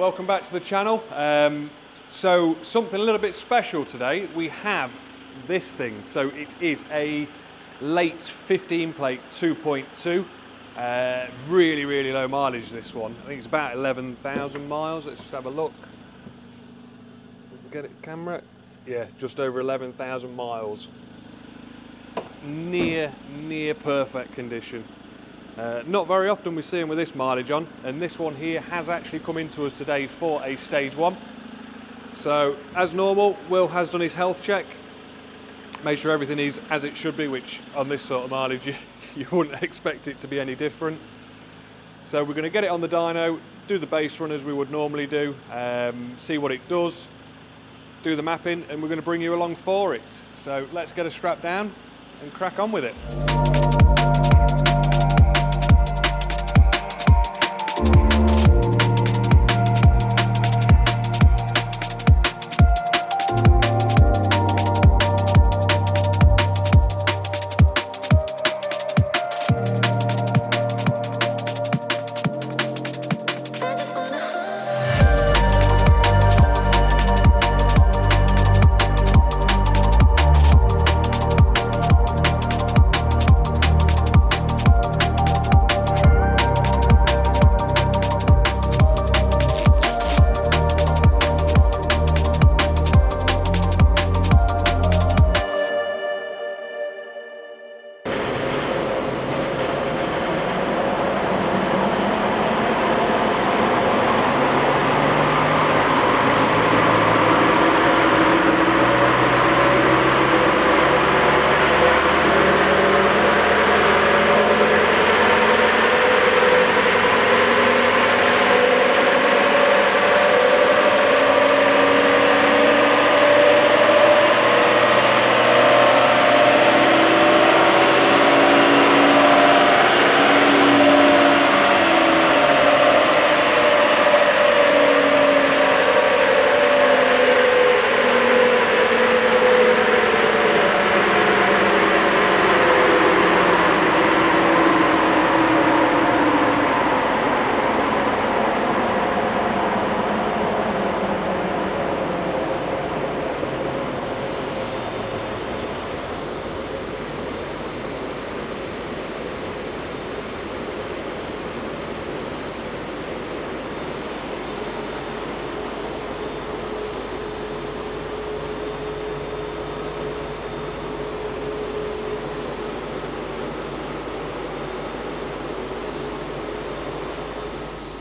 welcome back to the channel. So something a little bit special today. We have this thing. So it is a late 15 plate 2.2. Really, really low mileage, this one. I think it's about 11,000 miles. Let's just have a look. Get it, camera? Yeah, just over 11,000 miles. Near perfect condition. Not very often we see them with this mileage on, and this one here has actually come into us today for a stage 1. So as normal, Will has done his health check, made sure everything is as it should be, which on this sort of mileage you wouldn't expect it to be any different. So we're going to get it on the dyno, do the base run as we would normally do, see what it does, do the mapping, and we're going to bring you along for it. So let's get a strap down and crack on with it.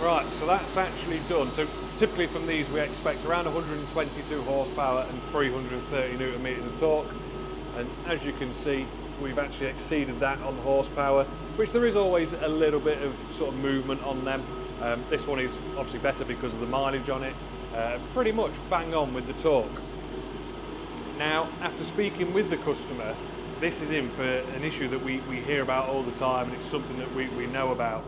Right, so that's actually done. So typically from these we expect around 122 horsepower and 330 newton meters of torque. And as you can see, we've actually exceeded that on the horsepower, which there is always a little bit of sort of movement on them. This one is obviously better because of the mileage on it. Pretty much bang on with the torque. Now, after speaking with the customer, this is in for an issue that we hear about all the time, and it's something that we know about.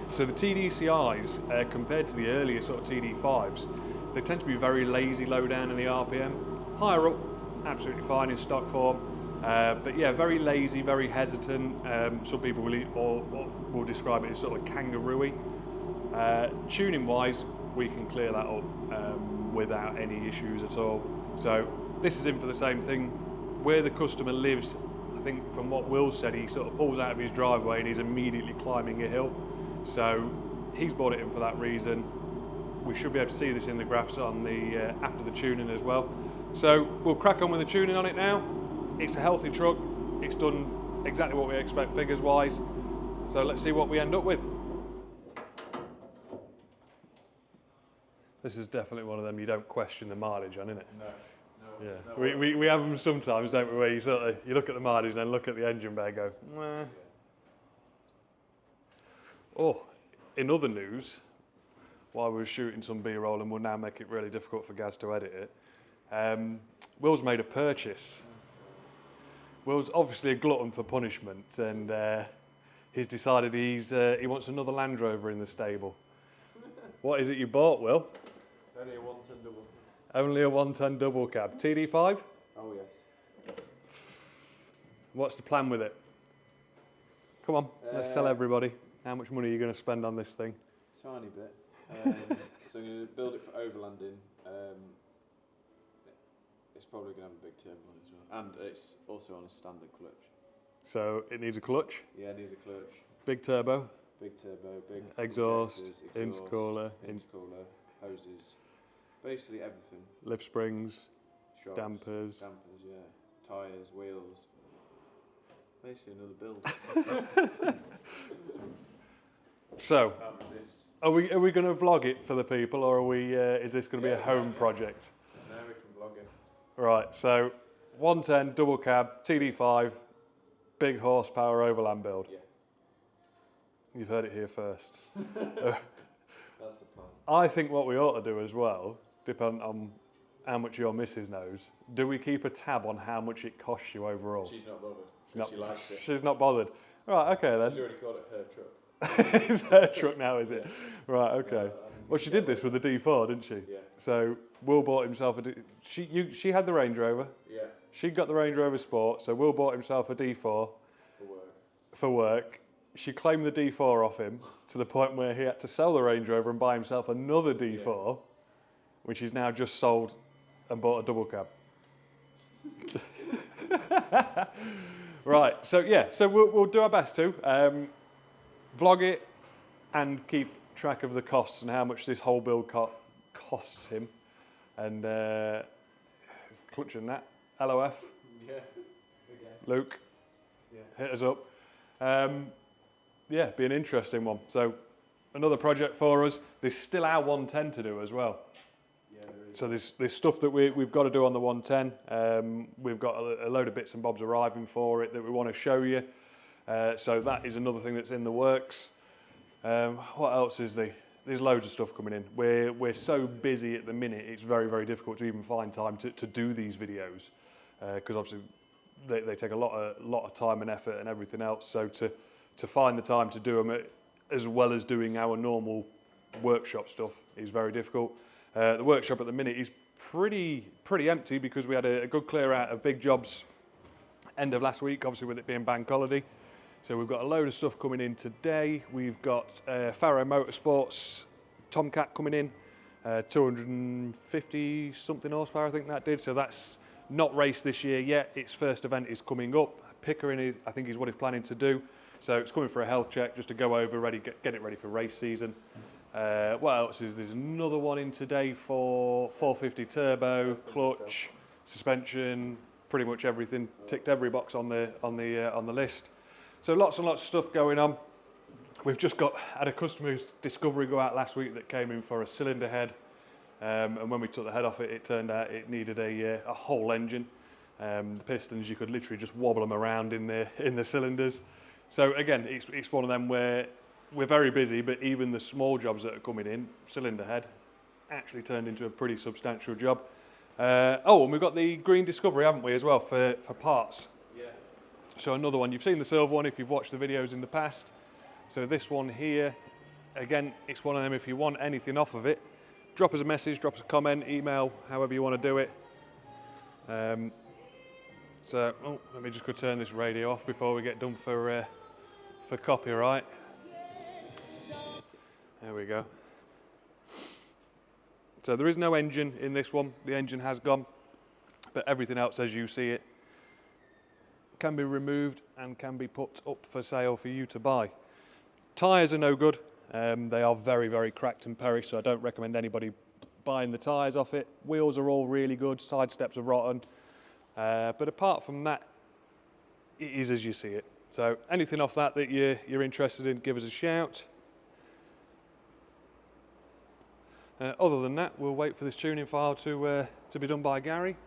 So the TDCIs, compared to the earlier sort of TD5s, they tend to be very lazy low down in the RPM. Higher up, absolutely fine in stock form, but yeah, very lazy, very hesitant. Some people will describe it as sort of kangaroo-y. Tuning wise, we can clear that up without any issues at all. So this is in for the same thing. Where the customer lives, I think from what Will said, he sort of pulls out of his driveway and he's immediately climbing a hill. So he's bought it in for that reason. We should be able to see this in the graphs on the after the tuning as well. So we'll crack on with the tuning on it now. It's a healthy truck. It's done exactly what we expect figures wise. So let's see what we end up with. This is definitely one of them you don't question the mileage on, isn't it? No. Yeah, we have them sometimes, don't we, where you sort of, you look at the mileage and then look at the engine bay and go, meh. Oh, in other news, while we were shooting some B-roll and we'll now make it really difficult for Gaz to edit it, Will's made a purchase. Will's obviously a glutton for punishment, and he's decided he wants another Land Rover in the stable. What is it you bought, Will? Only a 110 double. Only a 110 double cab. TD5? Oh yes. What's the plan with it? Come on, let's tell everybody. How much money are you going to spend on this thing? Tiny bit. So I'm going to build it for overlanding. It's probably going to have a big turbo on it as well. And it's also on a standard clutch. So it needs a clutch. Yeah, it needs a clutch. Big turbo. Big turbo, big exhaust, injectors, intercooler, intercooler, hoses, basically everything. lift springs, Shocks, dampers. Dampers, yeah. Tyres, wheels. Basically another build. So, Can't resist. are we going to vlog it for the people, or are we? Is this going to be a home project? Now we can vlog it. Right. So, 110 double cab TD5, big horsepower overland build. Yeah, You've heard it here first. that's the plan. I think what we ought to do as well, depending on how much your missus knows, do we keep a tab on how much it costs you overall? She's not bothered. She likes it. She's not bothered. Right. Okay then. She's already called it her truck. It's her truck now, is it? Yeah. Right, okay. Well, she did this with the D4, didn't she? Yeah. So Will bought himself a she had the Range Rover. Yeah. She got the Range Rover Sport, so Will bought himself a D4 For work. for work. She claimed the D4 off him to the point where he had to sell the Range Rover and buy himself another D4, which he's now just sold and bought a double cab. Right, so yeah, so we'll do our best to vlog it and keep track of the costs and how much this whole build costs him. And clutching that, LOF, Yeah. Again. Luke, Yeah. hit us up. Yeah, be an interesting one. So another project for us. There's still our 110 to do as well. Yeah, there is. So there's stuff that we've got to do on the 110. We've got a load of bits and bobs arriving for it that we want to show you. So that is another thing that's in the works. What else is there? There's loads of stuff coming in. We're so busy at the minute, it's very, very difficult to even find time to do these videos because obviously they take a lot of time and effort and everything else. So to find the time to do them as well as doing our normal workshop stuff is very difficult. The workshop at the minute is pretty empty because we had a good clear out of big jobs end of last week, obviously with it being bank holiday. So we've got a load of stuff coming in today. We've got Faro Motorsports Tomcat coming in, 250 something horsepower I think that did. So that's not raced this year yet. Its first event is coming up. Pickering I think is what he's planning to do. So it's coming for a health check just to go over, get it ready for race season. What else is there's another one in today for 450 turbo, clutch, suspension, pretty much everything. Ticked every box on the list. So lots and lots of stuff going on. We've just had a customer's discovery go out last week that came in for a cylinder head, and when we took the head off it, it turned out it needed a whole engine. The pistons, you could literally just wobble them around in the cylinders. So again, it's one of them where we're very busy, but even the small jobs that are coming in, cylinder head, actually turned into a pretty substantial job. And we've got the green Discovery, haven't we, as well, for parts. Yeah. So another one, you've seen the silver one if you've watched the videos in the past. So this one here, again, it's one of them, if you want anything off of it, drop us a message, drop us a comment, email, however you want to do it. Let me just go turn this radio off before we get done for copyright. There we go. So there is no engine in this one. The engine has gone, but everything else as you see it can be removed and can be put up for sale for you to buy. Tyres are no good. They are very, very cracked and perished, so I don't recommend anybody buying the tyres off it. Wheels are all really good. Side steps are rotten. But apart from that, it is as you see it. So anything off that you're interested in, give us a shout. Other than that, we'll wait for this tuning file to be done by Gary,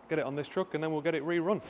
get it on this truck, and then we'll get it rerun.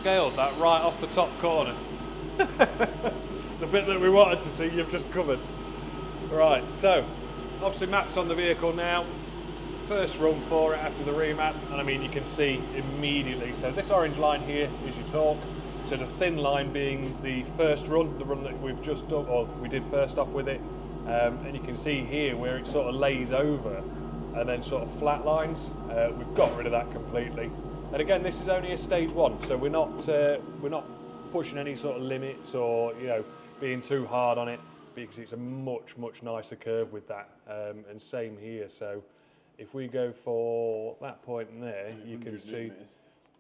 scaled that right off the top corner. The bit that we wanted to see, you've just covered. Right, so obviously maps on the vehicle now. First run for it after the remap, and I mean you can see immediately. So this orange line here is your torque. So the thin line being the first run, the run that we've just done, or we did first off with it. And you can see here where it sort of lays over and then sort of flat lines. We've got rid of that completely. And again, this is only a stage one, so we're not pushing any sort of limits or being too hard on it, because it's a much nicer curve with that. And same here. So if we go for that point in there, you can see.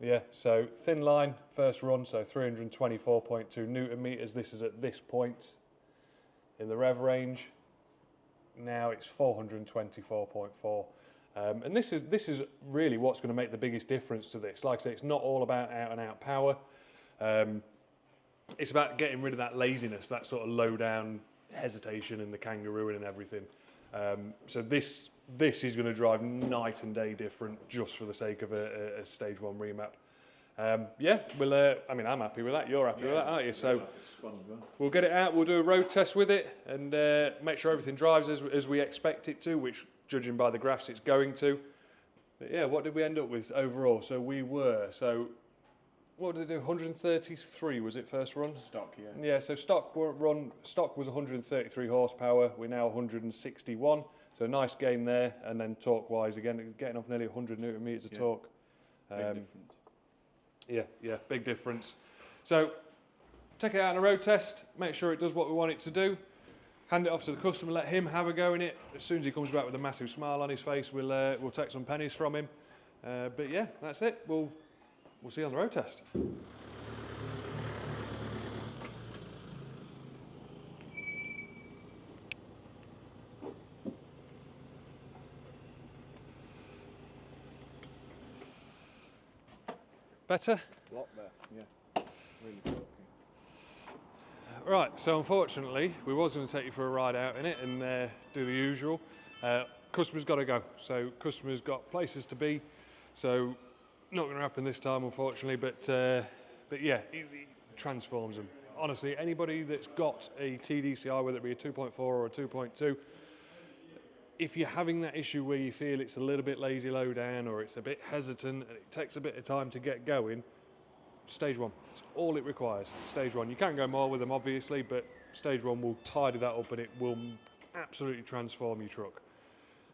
Yeah, so thin line, first run, so 324.2 Newton meters. This is at this point in the rev range. Now it's 424.4. And this is really what's going to make the biggest difference to this. Like I say, it's not all about out and out power. It's about getting rid of that laziness, that sort of low down hesitation and the kangarooing and everything. So this is going to drive night and day different just for the sake of a stage one remap. Yeah, I mean, I'm happy with that. You're happy with that, aren't you? So we'll get it out. We'll do a road test with it and make sure everything drives as we expect it to, which, judging by the graphs, it's going to. But yeah, what did we end up with overall? So what did it do? 133 was it first run? Stock, yeah. Yeah, so stock was 133 horsepower. We're now 161. So a nice gain there, and then torque-wise, again, getting off nearly 100 Newton meters of torque. Big difference. Yeah, big difference. So take it out on a road test, make sure it does what we want it to do, hand it off to the customer, let him have a go in it. As soon as he comes back with a massive smile on his face, we'll take some pennies from him. But yeah, that's it. We'll see you on the road test. Better? A lot better, yeah. Really talking. Right, so unfortunately, we was going to take you for a ride out in it and do the usual. Customer's got to go, so customer's got places to be, so not going to happen this time, unfortunately, but yeah, it transforms them. Honestly, anybody that's got a TDCI, whether it be a 2.4 or a 2.2, if you're having that issue where you feel it's a little bit lazy low down or it's a bit hesitant and it takes a bit of time to get going, stage one, it's all it requires, stage one. You can go more with them obviously, but stage one will tidy that up and it will absolutely transform your truck.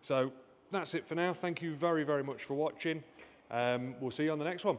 So that's it for now. Thank you very much for watching. We'll see you on the next one.